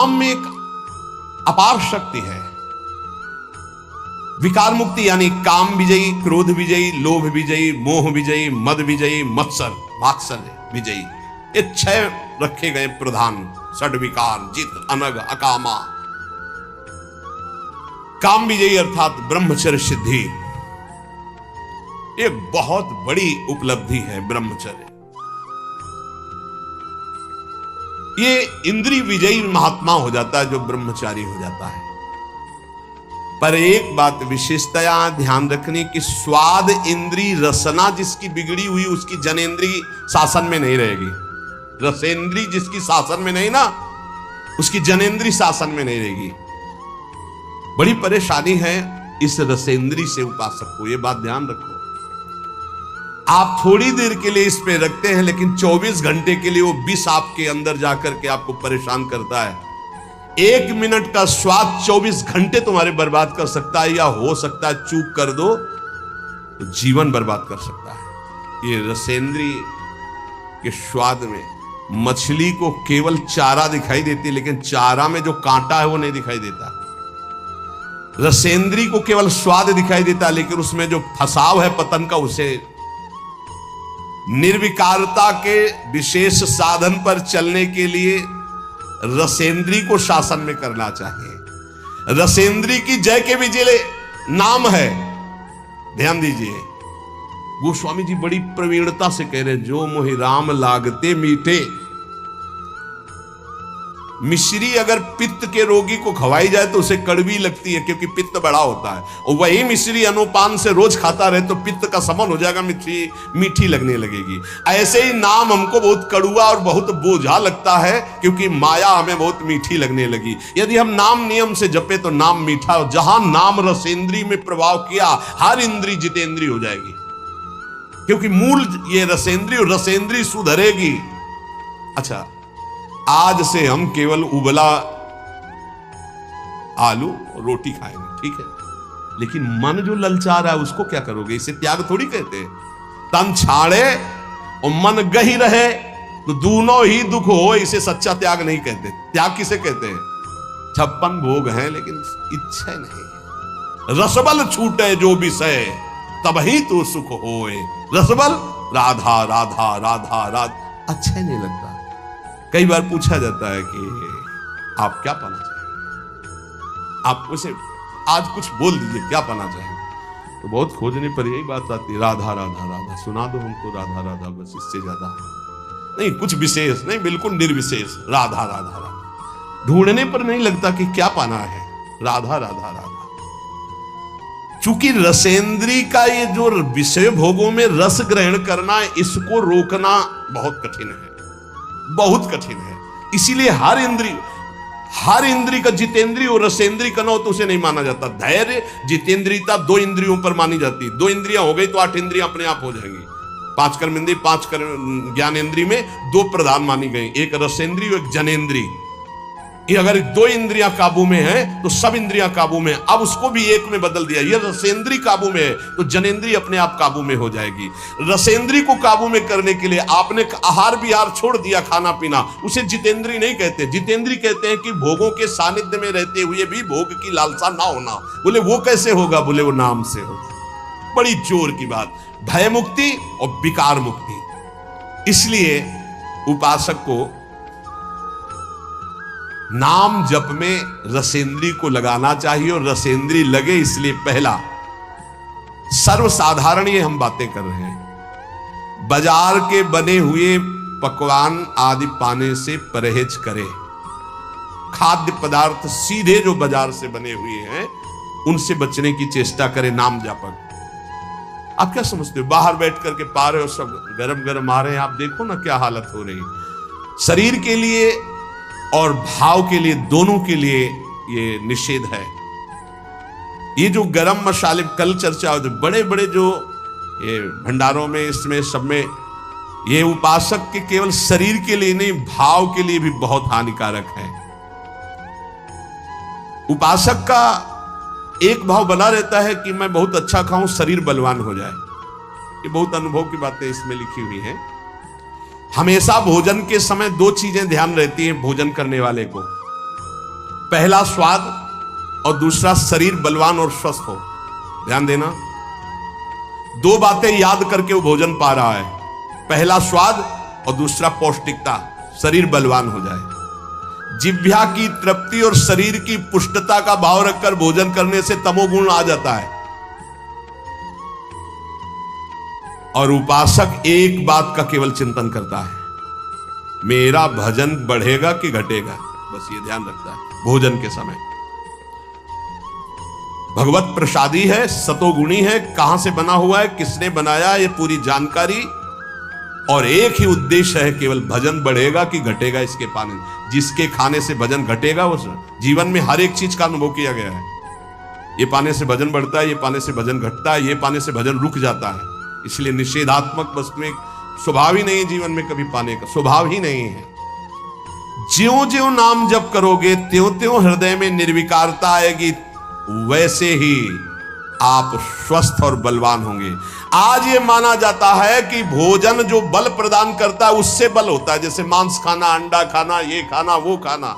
काम में एक अपार शक्ति है। विकार मुक्ति यानी काम विजयी, क्रोध विजयी, लोभ विजयी, मोह विजयी, मद विजयी, मत्सर मात्सर्य विजयी, ये 6 रखे गए प्रधान षड विकार, जित, अनग, अकामा। काम विजयी अर्थात ब्रह्मचर्य सिद्धि, एक बहुत बड़ी उपलब्धि है ब्रह्मचर्य। ये इंद्रिय विजयी महात्मा हो जाता है जो ब्रह्मचारी हो जाता है। पर एक बात विशेषतया ध्यान रखने की, स्वाद इंद्री रसना जिसकी बिगड़ी हुई उसकी जनेन्द्रीय शासन में नहीं रहेगी। रसेंद्री जिसकी शासन में नहीं ना, उसकी जनेन्द्रीय शासन में नहीं रहेगी। बड़ी परेशानी है इस रसेंद्री से उपासक को, ये बात ध्यान रखो। आप थोड़ी देर के लिए इस पे रखते हैं, लेकिन 24 घंटे के लिए वो विष आपके अंदर जाकर के आपको परेशान करता है। 1 मिनट का स्वाद 24 घंटे तुम्हारे बर्बाद कर सकता है, या हो सकता है चूक कर दो तो जीवन बर्बाद कर सकता है। ये रसेंद्री के स्वाद में मछली को केवल चारा दिखाई देती, लेकिन चारा में जो कांटा है वो नहीं दिखाई देता। रसेंद्री को केवल स्वाद दिखाई देता, लेकिन उसमें जो फसाव है पतन का, उसे निर्विकारता के विशेष साधन पर चलने के लिए रसेंद्री को शासन में करना चाहिए। रसेंद्री की जय के विजय नाम है, ध्यान दीजिए। गोस्वामी जी बड़ी प्रवीणता से कह रहे हैं, जो मोहि राम लागते मीठे। मिश्री अगर पित्त के रोगी को खवाई जाए तो उसे कड़वी लगती है, क्योंकि पित्त बड़ा होता है। और वही मिश्री अनुपान से रोज खाता रहे तो पित्त का समन हो जाएगा, मीठी लगने लगेगी। ऐसे ही नाम हमको बहुत कड़ुआ और बहुत बोझा लगता है, क्योंकि माया हमें बहुत मीठी लगने लगी। यदि हम नाम नियम से जपे तो नाम मीठा हो। जहां नाम रसेंद्री में प्रभाव किया, हर इंद्री जितेंद्री हो जाएगी, क्योंकि मूल ये रसेंद्री, और रसेंद्री सुधरेगी। अच्छा, आज से हम केवल उबला आलू और रोटी खाएंगे, ठीक है, लेकिन मन जो ललचा रहा है उसको क्या करोगे? इसे त्याग थोड़ी कहते हैं। तन छाड़े और मन गही रहे तो दोनों ही दुख हो, इसे सच्चा त्याग नहीं कहते। त्याग किसे कहते हैं? 56 भोग हैं लेकिन इच्छा नहीं। रसबल छूटे जो विषय तब ही तो सुख होए। रसबल राधा राधा राधा राधा, अच्छा नहीं लगता। कई बार पूछा जाता है कि आप क्या पाना चाहेंगे, आप उसे आज कुछ बोल दीजिए क्या पाना चाहेंगे, तो बहुत खोजने पर यही बात आती है, राधा राधा राधा, सुना दो हमको राधा राधा, बस इससे ज्यादा नहीं, कुछ विशेष नहीं, बिल्कुल निर्विशेष, राधा राधा राधा। ढूंढने पर नहीं लगता कि क्या पाना है, राधा राधा राधा। चूंकि रसेंद्री का ये जो विषय भोगों में रस ग्रहण करना, इसको रोकना बहुत कठिन है, बहुत कठिन है। इसीलिए हर इंद्री का जितेंद्री और रसेंद्री का ना हो तो उसे नहीं माना जाता। धैर्य जितेंद्रियता 2 इंद्रियों पर मानी जाती है। 2 इंद्रियां हो गई तो 8 इंद्रियां अपने आप हो जाएंगी। 5 कर्मेंद्रिय, 5 ज्ञानेंद्रिय में 2 प्रधान मानी गई, एक रसेंद्री और एक जनेन्द्रिय। ये अगर 2 इंद्रियां काबू में है तो सब इंद्रियां काबू में। अब उसको भी 1 में बदल दिया, ये रसेंद्री काबू में है तो जनेन्द्रिय अपने आप काबू में हो जाएगी। रसेंद्री को काबू में करने के लिए आपने आहार विहार छोड़ दिया, खाना पीना, उसे जितेंद्री नहीं कहते। जितेंद्री कहते हैं कि भोगों के सानिध्य में रहते हुए भी भोग की लालसा ना होना। बोले वो कैसे होगा? बोले वो नाम से होगा। बड़ी जोर की बात, भय मुक्ति और विकार मुक्ति। इसलिए उपासक को नाम जप में रसेंद्री को लगाना चाहिए, और रसेंद्री लगे इसलिए पहला सर्वसाधारण ये हम बातें कर रहे हैं, बाजार के बने हुए पकवान आदि पाने से परहेज करें। खाद्य पदार्थ सीधे जो बाजार से बने हुए हैं उनसे बचने की चेष्टा करें। नाम जापक, आप क्या समझते हो? बाहर बैठ करके पा रहे हो, सब गरम गरम आ रहे हैं, आप देखो ना क्या हालत हो रही। शरीर के लिए और भाव के लिए, दोनों के लिए ये निषेध है। ये जो गरम मसाले, कल चर्चा होती, बड़े बड़े जो ये भंडारों में, इसमें सब में, ये उपासक के केवल शरीर के लिए नहीं, भाव के लिए भी बहुत हानिकारक है। उपासक का एक भाव बना रहता है कि मैं बहुत अच्छा खाऊं, शरीर बलवान हो जाए। ये बहुत अनुभव की बातें इसमें लिखी हुई हैं। हमेशा भोजन के समय 2 चीजें ध्यान रहती हैं भोजन करने वाले को। पहला स्वाद और दूसरा शरीर बलवान और स्वस्थ हो। ध्यान देना, दो बातें याद करके वो भोजन पा रहा है, पहला स्वाद और दूसरा पौष्टिकता, शरीर बलवान हो जाए। जिह्वा की तृप्ति और शरीर की पुष्टता का भाव रखकर भोजन करने से तमोगुण आ जाता है। और उपासक एक बात का केवल चिंतन करता है, मेरा भजन बढ़ेगा कि घटेगा, बस ये ध्यान रखता है भोजन के समय। भगवत प्रसादी है, सतोगुणी है, कहां से बना हुआ है, किसने बनाया, ये पूरी जानकारी, और एक ही उद्देश्य है, केवल भजन बढ़ेगा कि घटेगा इसके पाने। जिसके खाने से भजन घटेगा, उस जीवन में हर एक चीज का अनुभव किया गया है। ये पाने से भजन बढ़ता है, ये पाने से भजन घटता है, ये पाने से भजन रुक जाता है। इसलिए निषेधात्मक वस्तुएं स्वभाव ही नहीं है जीवन में कभी पाने का, स्वभाव ही नहीं है। ज्यों ज्यों नाम जप करोगे त्यों त्यों हृदय में निर्विकारता आएगी, वैसे ही आप स्वस्थ और बलवान होंगे। आज ये माना जाता है कि भोजन जो बल प्रदान करता है उससे बल होता है, जैसे मांस खाना, अंडा खाना, ये खाना, वो खाना।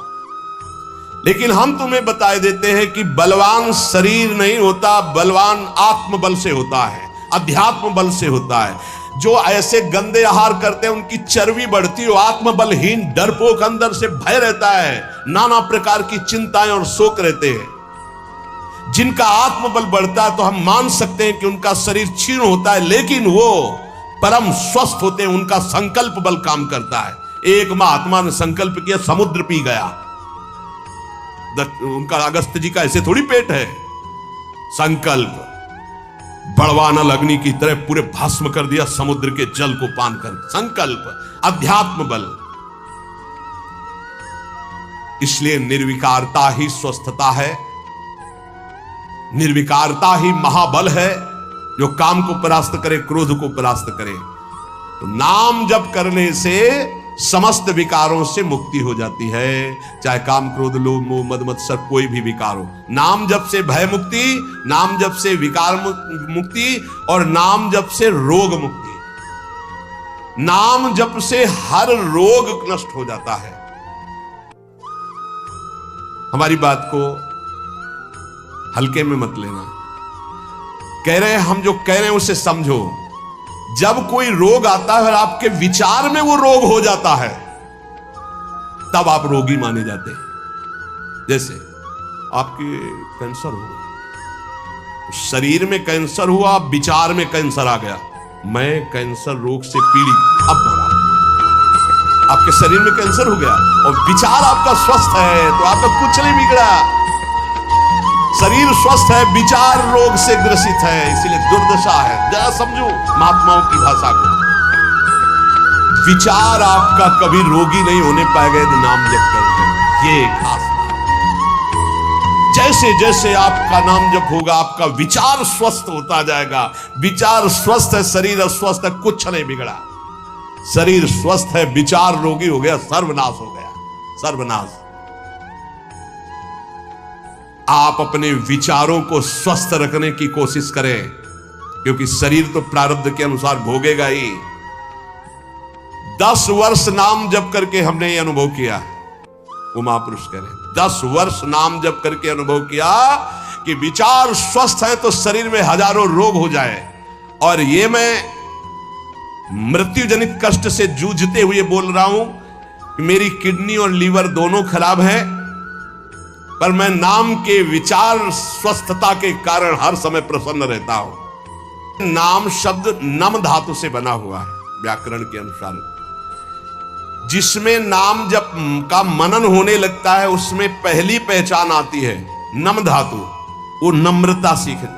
लेकिन हम तुम्हें बताए देते हैं कि बलवान शरीर नहीं होता, बलवान आत्मबल से होता है, अध्यात्म बल से होता है। जो ऐसे गंदे आहार करते हैं उनकी चर्बी बढ़ती हो, आत्मबलहीन डरपोक अंदर से भय रहता है, नाना प्रकार की चिंताएं और शोक रहते हैं। जिनका आत्मबल बढ़ता है तो हम मान सकते हैं कि उनका शरीर क्षीण होता है, लेकिन वो परम स्वस्थ होते हैं, उनका संकल्प बल काम करता है। एक महात्मा ने संकल्प किया, समुद्र पी गया। उनका अगस्त्य जी का ऐसे थोड़ी पेट है। संकल्प बड़वानल अग्नि की तरह पूरे भस्म कर दिया समुद्र के जल को पान कर। संकल्प, अध्यात्म बल। इसलिए निर्विकारता ही स्वस्थता है, निर्विकारता ही महाबल है, जो काम को परास्त करे, क्रोध को परास्त करे। तो नाम जप करने से समस्त विकारों से मुक्ति हो जाती है, चाहे काम, क्रोध, लोभ, मोह, मद, मत्सर, कोई भी विकार हो। नाम जप से भय मुक्ति, नाम जप से विकार मुक्ति, और नाम जप से रोग मुक्ति। नाम जप से हर रोग नष्ट हो जाता है। हमारी बात को हल्के में मत लेना, कह रहे हैं हम, जो कह रहे हैं उसे समझो। जब कोई रोग आता है और आपके विचार में वो रोग हो जाता है, तब आप रोगी माने जाते हैं। जैसे आपके कैंसर हुआ, शरीर में कैंसर हुआ, विचार में कैंसर आ गया, मैं कैंसर रोग से पीड़ित, अब मरा। आपके शरीर में कैंसर हो गया और विचार आपका स्वस्थ है, तो आपका कुछ नहीं बिगड़ा। शरीर स्वस्थ है, विचार रोग से ग्रसित है, इसलिए दुर्दशा है। जरा समझो महात्माओं की भाषा को। विचार आपका कभी रोगी नहीं होने पाएगा यदि नाम जप करते हैं, ये खास बात। जैसे जैसे आपका नाम जप होगा, आपका विचार स्वस्थ होता जाएगा। विचार स्वस्थ है, शरीर अस्वस्थ है, कुछ नहीं बिगड़ा। शरीर स्वस्थ है, विचार रोगी हो गया, सर्वनाश हो गया, सर्वनाश। आप अपने विचारों को स्वस्थ रखने की कोशिश करें, क्योंकि शरीर तो प्रारब्ध के अनुसार भोगेगा ही। 10 वर्ष नाम जप करके हमने ये अनुभव किया, वो महापुरुष कह रहे हैं, 10 वर्ष नाम जप करके अनुभव किया कि विचार स्वस्थ है तो शरीर में हजारों रोग हो जाए। और ये मैं मृत्यु जनित कष्ट से जूझते हुए बोल रहा हूं कि मेरी किडनी और लीवर दोनों खराब हैं, पर मैं नाम के विचार स्वस्थता के कारण हर समय प्रसन्न रहता हूं। नाम शब्द नम धातु से बना हुआ है व्याकरण के अनुसार। जिसमें नाम जब का मनन होने लगता है, उसमें पहली पहचान आती है नम धातु, वो नम्रता सीख।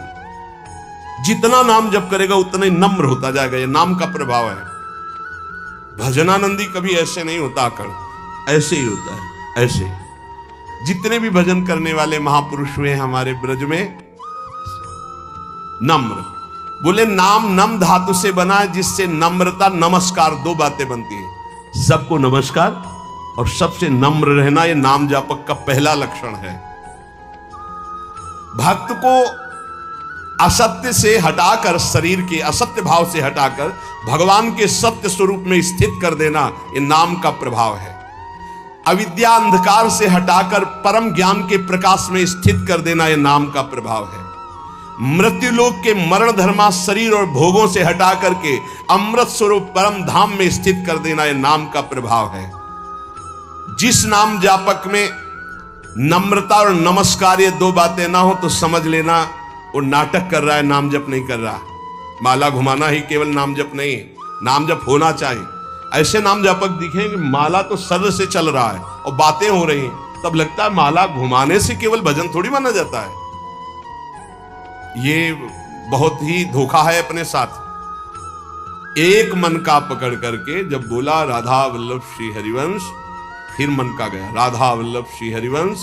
जितना नाम जप करेगा उतना ही नम्र होता जाएगा, ये नाम का प्रभाव है। भजनानंदी कभी ऐसे नहीं होता आकर, ऐसे ही होता है, ऐसे। जितने भी भजन करने वाले महापुरुष हुए हमारे ब्रज में, नम्र बोले। नाम नम धातु से बना है, जिससे नम्रता, नमस्कार, दो बातें बनती हैं। सबको नमस्कार और सबसे नम्र रहना, यह नाम जापक का पहला लक्षण है। भक्त को असत्य से हटाकर, शरीर के असत्य भाव से हटाकर भगवान के सत्य स्वरूप में स्थित कर देना, यह नाम का प्रभाव है। अविद्या अंधकार से हटाकर परम ज्ञान के प्रकाश में स्थित कर देना यह नाम का प्रभाव है। मृत्युलोक के मरण धर्मा शरीर और भोगों से हटा करके अमृत स्वरूप परम धाम में स्थित कर देना यह नाम का प्रभाव है। जिस नाम जापक में नम्रता और नमस्कार ये दो बातें ना हो तो समझ लेना वो नाटक कर रहा है, नाम जप नहीं कर रहा। माला घुमाना ही केवल नाम जप नहीं, नाम जप होना चाहिए। ऐसे नाम जापक दिखें कि माला तो सर से चल रहा है और बातें हो रही हैं, तब लगता है माला घुमाने से केवल भजन थोड़ी माना जाता है। ये बहुत ही धोखा है अपने साथ। एक मन का पकड़ करके जब बोला राधा वल्लभ श्री हरिवंश, फिर मन का गया, राधा वल्लभ श्री हरिवंश,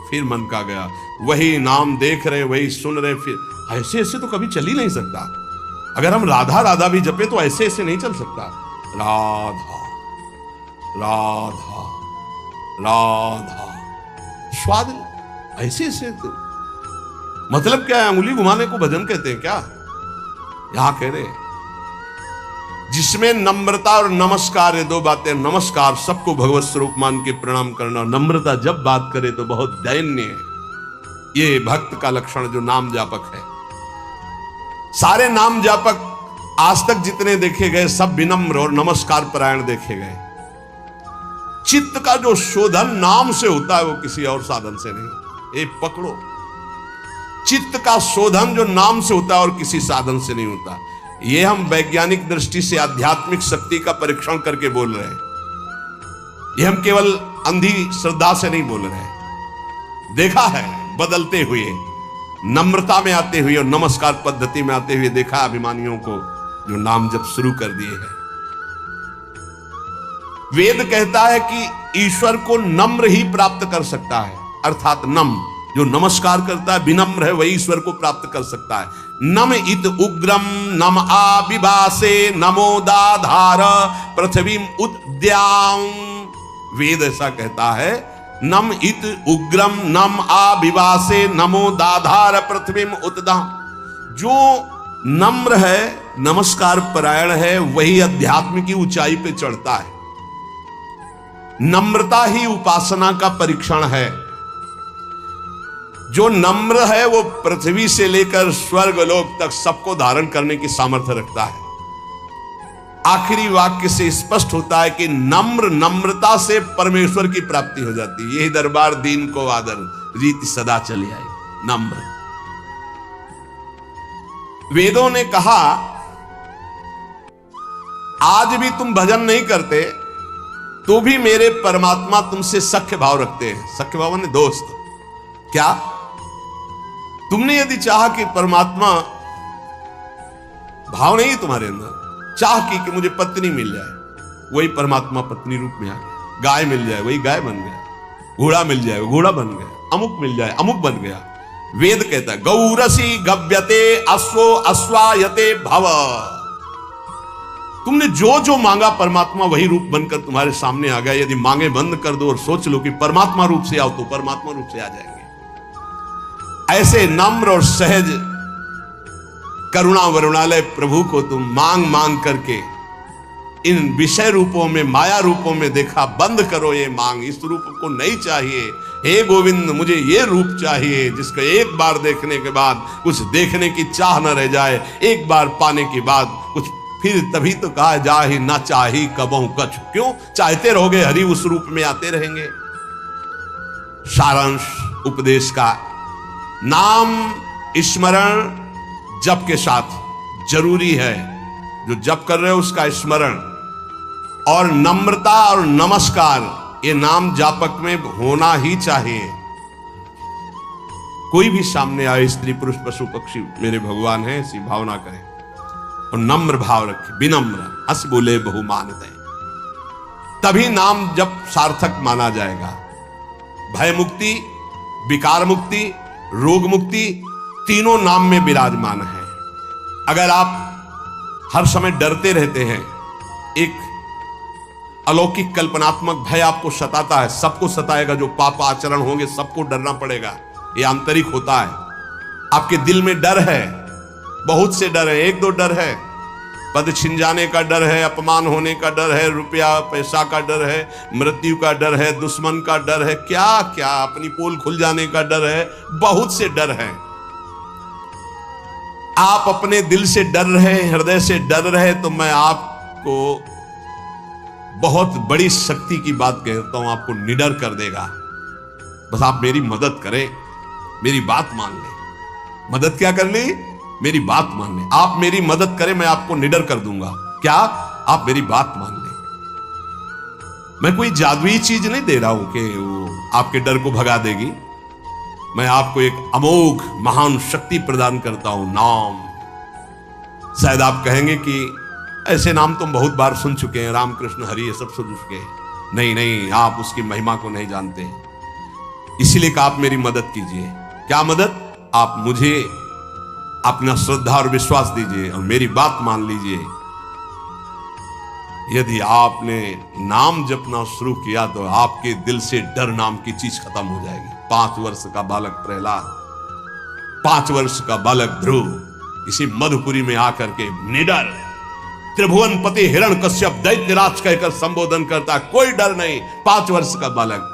फिर मन का गया। वही नाम देख रहे, वही सुन रहे, फिर ऐसे ऐसे तो कभी चल ही नहीं सकता। अगर हम राधा राधा भी जपे तो ऐसे ऐसे नहीं चल सकता। राधा राधा राधा, स्वाद ऐसे ऐसे तो मतलब क्या है? अंगुली घुमाने को भजन कहते हैं क्या? यहां कह रहे जिसमें नम्रता और नमस्कार है, दो बातें। नमस्कार, सबको भगवत स्वरूप मान के प्रणाम करना। नम्रता जब बात करे तो बहुत दैन्य है। ये भक्त का लक्षण जो नाम जापक है। सारे नाम जापक आज तक जितने देखे गए सब विनम्र और नमस्कार परायण देखे गए। चित्त का जो शोधन नाम से होता है वो किसी और साधन से नहीं। एक पकड़ो, चित्त का शोधन जो नाम से होता है और किसी साधन से नहीं होता। ये हम वैज्ञानिक दृष्टि से आध्यात्मिक शक्ति का परीक्षण करके बोल रहे हैं। ये हम केवल अंधी श्रद्धा से नहीं बोल रहे हैं। देखा है बदलते हुए, नम्रता में आते हुए और नमस्कार पद्धति में आते हुए देखा अभिमानियों को जो नाम जब शुरू कर दिए हैं। वेद कहता है कि ईश्वर को नम्र ही प्राप्त कर सकता है, अर्थात नम जो नमस्कार करता है, विनम्र है, वही ईश्वर को प्राप्त कर सकता है। नम इत उग्रम नम आविभासे नमो दाधार पृथ्वी उद्याम, वेद ऐसा कहता है। नम इत उग्रम नम आविभासे नमो दाधार पृथ्वी उद्याम। जो नम्र है, नमस्कार परायण है, वही अध्यात्म की ऊंचाई पे चढ़ता है। नम्रता ही उपासना का परीक्षण है। जो नम्र है वो पृथ्वी से लेकर स्वर्ग लोक तक सबको धारण करने की सामर्थ्य रखता है। आखिरी वाक्य से स्पष्ट होता है कि नम्र नम्रता से परमेश्वर की प्राप्ति हो जाती है। यही दरबार दीन को आदर, रीति सदा चली आई। नम्र, वेदों ने कहा आज भी तुम भजन नहीं करते तो भी मेरे परमात्मा तुमसे सख्य भाव रखते हैं। सख्य भाव ने दोस्त। क्या तुमने यदि चाहा कि परमात्मा भाव नहीं है तुम्हारे अंदर, चाह की कि मुझे पत्नी मिल जाए, वही परमात्मा पत्नी रूप में आ गया। गाय मिल जाए, वही गाय बन गया। घोड़ा मिल जाए, वो घोड़ा बन गया। अमुक मिल जाए, अमुक बन गया। वेद कहता है गौरसी गव्यते अश्वो अश्वायते भव। तुमने जो जो मांगा परमात्मा वही रूप बनकर तुम्हारे सामने आ गया। यदि मांगे बंद कर दो और सोच लो कि परमात्मा रूप से आओ तो परमात्मा रूप से आ जाएंगे। ऐसे नम्र और सहज करुणा वरुणालय प्रभु को तुम मांग मांग करके इन विषय रूपों में, माया रूपों में देखा। बंद करो ये मांग, इस रूप को नहीं चाहिए। हे गोविंद, मुझे ये रूप चाहिए जिसको एक बार देखने के बाद कुछ देखने की चाह न रह जाए, एक बार पाने के बाद कुछ फिर तभी तो कहा जा ही ना चाही कबहू कछ। क्यों चाहते रहोगे, हरि उस रूप में आते रहेंगे। सारांश उपदेश का, नाम स्मरण जप के साथ जरूरी है। जो जप कर रहे हो उसका स्मरण और नम्रता और नमस्कार ये नाम जापक में होना ही चाहिए। कोई भी सामने आए, स्त्री पुरुष पशु पक्षी मेरे भगवान है, ऐसी भावना करें और नम्र भाव रखे, विनम्र, हंस बोले बहु मान दे, तभी नाम जप सार्थक माना जाएगा। भय मुक्ति, विकार मुक्ति, रोग मुक्ति तीनों नाम में विराजमान है। अगर आप हर समय डरते रहते हैं, एक अलौकिक कल्पनात्मक भय आपको सताता है, सबको सताएगा, जो पाप आचरण होंगे सबको डरना पड़ेगा, ये आंतरिक होता है। आपके दिल में डर है, बहुत से डर है, एक दो डर है, पद छिन जाने का डर है, अपमान होने का डर है, रुपया पैसा का डर है, मृत्यु का डर है, दुश्मन का डर है, क्या क्या, अपनी पोल खुल जाने का डर है, बहुत से डर हैं। आप अपने दिल से डर रहे, हृदय से डर रहे, तो मैं आपको बहुत बड़ी शक्ति की बात कहता हूं, आपको निडर कर देगा। बस आप मेरी मदद करें, मेरी बात मान लें। मदद क्या कर ली? मेरी बात मान लें। आप मेरी मदद करें, मैं आपको निडर कर दूंगा। क्या? आप मेरी बात मान लें। मैं कोई जादुई चीज नहीं दे रहा हूं कि वो आपके डर को भगा देगी। मैं आपको एक अमोघ महान शक्ति प्रदान करता हूं, नाम। शायद आप कहेंगे कि ऐसे नाम तुम बहुत बार सुन चुके हैं, राम कृष्ण हरि ये सब सुन चुके हैं। नहीं नहीं, आप उसकी महिमा को नहीं जानते। इसीलिए कि आप मेरी मदद कीजिए। क्या मदद? आप मुझे अपना श्रद्धा और विश्वास दीजिए और मेरी बात मान लीजिए। यदि आपने नाम जपना शुरू किया तो आपके दिल से डर नाम की चीज खत्म हो जाएगी। 5 वर्ष का बालक प्रहलाद, 5 वर्ष का बालक ध्रुव इसी मधुपुरी में आकर के निडर त्रिभुवनपति हिरण्यकश्यप दैत्यराज कहकर संबोधन करता, कोई डर नहीं। 5 वर्ष का बालक,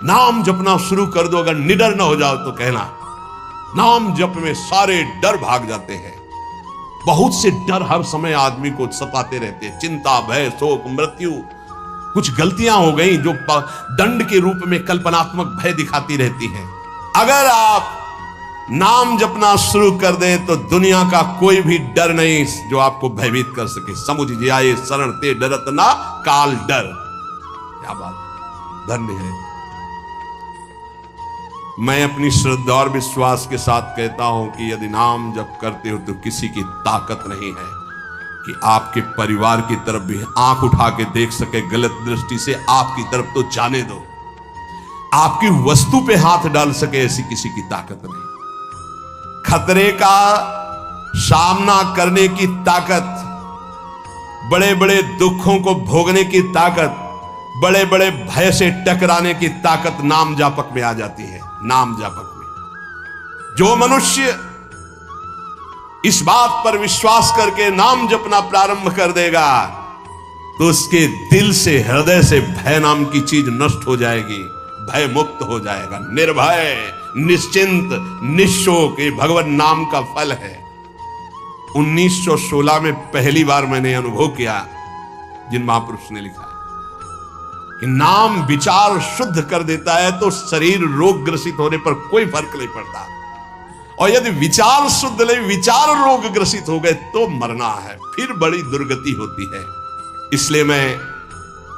नाम जपना शुरू कर दो, अगर निडर ना हो जाओ तो कहना। नाम जप में सारे डर भाग जाते हैं। बहुत से डर हर समय आदमी को सताते रहते हैं, चिंता, भय, शोक, मृत्यु। कुछ गलतियां हो गई जो दंड के रूप में कल्पनात्मक भय दिखाती रहती हैं। अगर आप नाम जपना शुरू कर दें तो दुनिया का कोई भी डर नहीं जो आपको भयभीत कर सके। समुझ जाए शरण ते डरत ना काल डर। क्या बात, धन्य है। मैं अपनी श्रद्धा और विश्वास के साथ कहता हूं कि यदि नाम जप करते हो तो किसी की ताकत नहीं है कि आपके परिवार की तरफ भी आंख उठा के देख सके गलत दृष्टि से। आपकी तरफ तो जाने दो, आपकी वस्तु पे हाथ डाल सके, ऐसी किसी की ताकत नहीं। खतरे का सामना करने की ताकत, बड़े बड़े दुखों को भोगने की ताकत, बड़े बड़े भय से टकराने की ताकत नाम जापक में आ जाती है। नाम जापक में जो मनुष्य इस बात पर विश्वास करके नाम जपना प्रारंभ कर देगा तो उसके दिल से, हृदय से भय नाम की चीज नष्ट हो जाएगी, भय मुक्त हो जाएगा, निर्भय, निश्चिंत, निशोक। ये भगवान नाम का फल है। 1916 में पहली बार मैंने अनुभव किया, जिन महापुरुष ने लिखा कि नाम विचार शुद्ध कर देता है तो शरीर रोग ग्रसित होने पर कोई फर्क नहीं पड़ता। और यदि विचार शुद्ध नहीं, विचार रोग ग्रसित हो गए तो मरना है, फिर बड़ी दुर्गति होती है। इसलिए मैं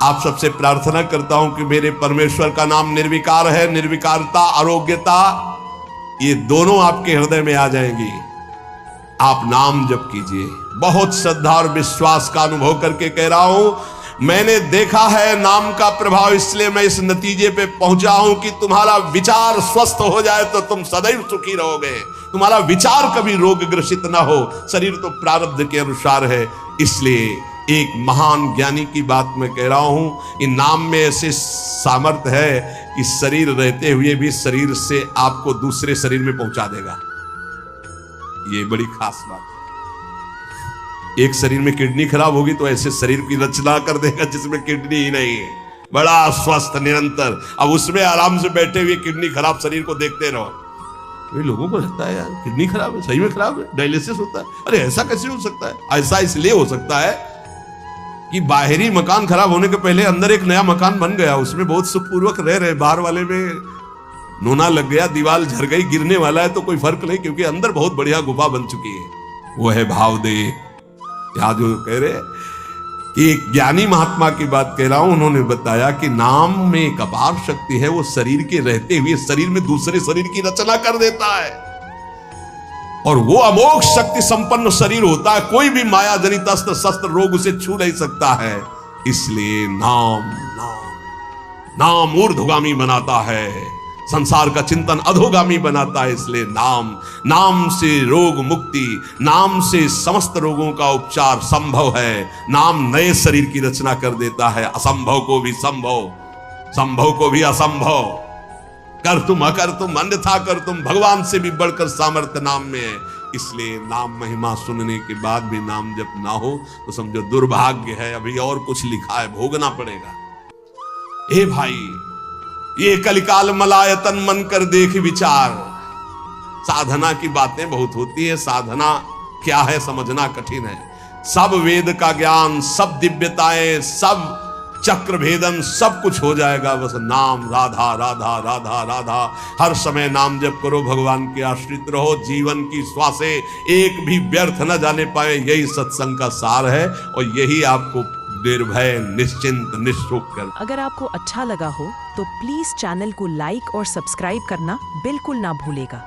आप सबसे प्रार्थना करता हूं कि मेरे परमेश्वर का नाम निर्विकार है। निर्विकारता, आरोग्यता, ये दोनों आपके हृदय में आ जाएंगी। आप नाम जप कीजिए। बहुत श्रद्धा और विश्वास का अनुभव करके कह रहा हूं, मैंने देखा है नाम का प्रभाव, इसलिए मैं इस नतीजे पे पहुंचा हूं कि तुम्हारा विचार स्वस्थ हो जाए तो तुम सदैव सुखी रहोगे। तुम्हारा विचार कभी रोग ग्रसित ना हो। शरीर तो प्रारब्ध के अनुसार है। इसलिए एक महान ज्ञानी की बात मैं कह रहा हूं, इन नाम में ऐसे सामर्थ्य है कि शरीर रहते हुए भी शरीर से आपको दूसरे शरीर में पहुंचा देगा। ये बड़ी खास बात है। एक शरीर में किडनी खराब होगी तो ऐसे शरीर की रचना कर देगा जिसमें किडनी ही नहीं है, बड़ा स्वस्थ निरंतर। अब उसमें आराम से बैठे हुए किडनी खराब शरीर को देखते रहो। ये लोगों को लगता है यार किडनी खराब है, सही में खराब है, डायलिसिस होता है। अरे ऐसा कैसे हो सकता है? ऐसा इसलिए हो सकता है कि बाहरी मकान खराब होने के पहले अंदर एक नया मकान बन गया, उसमें बहुत सुखपूर्वक रह रहे। बाहर वाले में नोना लग गया, दीवार झर गई, गिरने वाला है तो कोई फर्क नहीं, क्योंकि अंदर बहुत बढ़िया गुफा बन चुकी है। वो है भाव दे। यहां जो कह रहे कि एक ज्ञानी महात्मा की बात कह रहा हूं, उन्होंने बताया कि नाम में एक अपार शक्ति है, वो शरीर के रहते हुए शरीर में दूसरे शरीर की रचना कर देता है और वो अमोघ शक्ति संपन्न शरीर होता है। कोई भी माया जनित अस्त्र शस्त्र रोग उसे छू नहीं सकता है। इसलिए नाम नाम नाम ऊर्ध्वगामी बनाता है, संसार का चिंतन अधोगामी बनाता है। इसलिए नाम, नाम से रोग मुक्ति, नाम से समस्त रोगों का उपचार संभव है। नाम नए शरीर की रचना कर देता है, असंभव को भी संभव, संभव को भी असंभव। कर तुम अकर तुम अन्यथा कर तुम, भगवान से भी बढ़कर सामर्थ्य नाम में है। इसलिए नाम महिमा सुनने के बाद भी नाम जप ना हो तो समझो दुर्भाग्य है। अभी और कुछ लिखा है, भोगना पड़ेगा। हे भाई, ये कलिकाल मलायतन मन कर देख विचार। साधना की बातें बहुत होती है, साधना क्या है समझना कठिन है। सब वेद का ज्ञान, सब दिव्यताएं, सब चक्र भेदन, सब कुछ हो जाएगा, बस नाम राधा राधा राधा राधा। हर समय नाम जप करो, भगवान के आश्रित रहो, जीवन की श्वासें एक भी व्यर्थ न जाने पाए, यही सत्संग का सार है और यही आपको निर्भय निश्चिंत निःशुक कर। अगर आपको अच्छा लगा हो तो प्लीज चैनल को लाइक और सब्सक्राइब करना बिल्कुल ना भूलेगा।